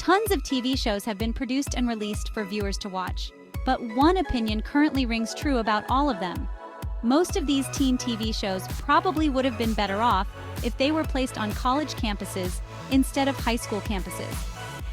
Tons of TV shows have been produced and released for viewers to watch, but one opinion currently rings true about all of them. Most of these teen TV shows probably would have been better off if they were placed on college campuses instead of high school campuses.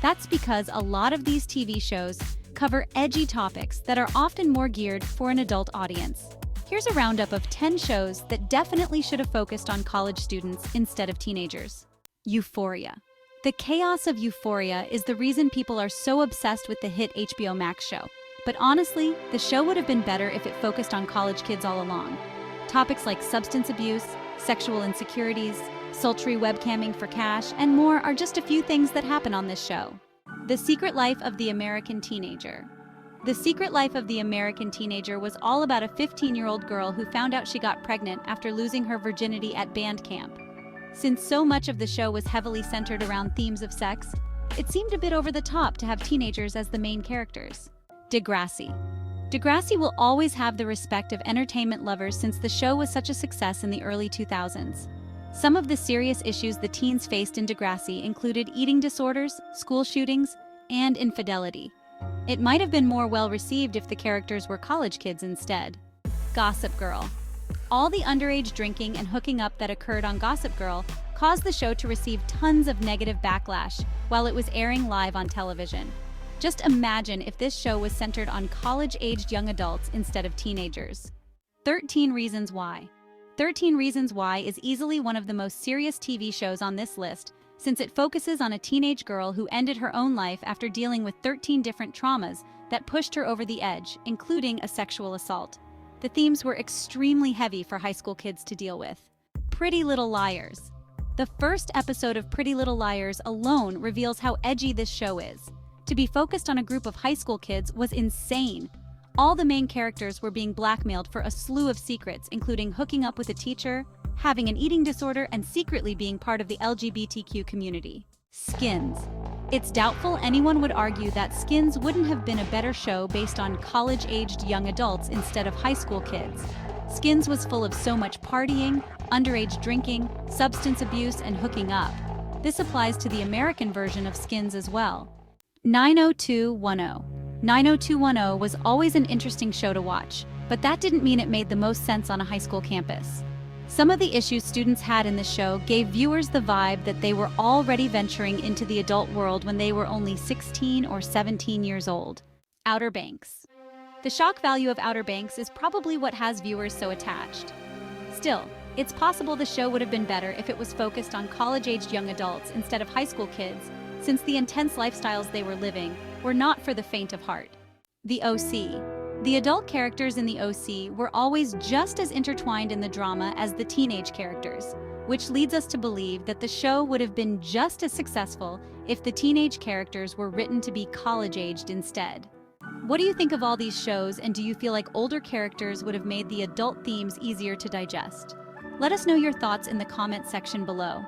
That's because a lot of these TV shows cover edgy topics that are often more geared for an adult audience. Here's a roundup of 10 shows that definitely should have focused on college students instead of teenagers. Euphoria. The chaos of Euphoria is the reason people are so obsessed with the hit HBO Max show. But honestly, the show would have been better if it focused on college kids all along. Topics like substance abuse, sexual insecurities, sultry webcamming for cash, and more are just a few things that happen on this show. The Secret Life of the American Teenager. The Secret Life of the American Teenager was all about a 15-year-old girl who found out she got pregnant after losing her virginity at band camp. Since so much of the show was heavily centered around themes of sex, it seemed a bit over the top to have teenagers as the main characters. Degrassi. Degrassi will always have the respect of entertainment lovers since the show was such a success in the early 2000s. Some of the serious issues the teens faced in Degrassi included eating disorders, school shootings, and infidelity. It might have been more well-received if the characters were college kids instead. Gossip Girl. All the underage drinking and hooking up that occurred on Gossip Girl caused the show to receive tons of negative backlash while it was airing live on television. Just imagine if this show was centered on college-aged young adults instead of teenagers. 13 Reasons Why. 13 Reasons Why is easily one of the most serious TV shows on this list, since it focuses on a teenage girl who ended her own life after dealing with 13 different traumas that pushed her over the edge, including a sexual assault. The themes were extremely heavy for high school kids to deal with. Pretty Little Liars. The first episode of Pretty Little Liars alone reveals how edgy this show is. To be focused on a group of high school kids was insane. All the main characters were being blackmailed for a slew of secrets, including hooking up with a teacher, having an eating disorder, and secretly being part of the LGBTQ community. Skins. It's doubtful anyone would argue that Skins wouldn't have been a better show based on college-aged young adults instead of high school kids. Skins was full of so much partying, underage drinking, substance abuse, and hooking up. This applies to the American version of Skins as well. 90210. 90210 was always an interesting show to watch, but that didn't mean it made the most sense on a high school campus. Some of the issues students had in the show gave viewers the vibe that they were already venturing into the adult world when they were only 16 or 17 years old. Outer Banks. The shock value of Outer Banks is probably what has viewers so attached. Still, it's possible the show would have been better if it was focused on college-aged young adults instead of high school kids, since the intense lifestyles they were living were not for the faint of heart. The OC. The adult characters in the OC were always just as intertwined in the drama as the teenage characters, which leads us to believe that the show would have been just as successful if the teenage characters were written to be college-aged instead. What do you think of all these shows, and do you feel like older characters would have made the adult themes easier to digest? Let us know your thoughts in the comment section below.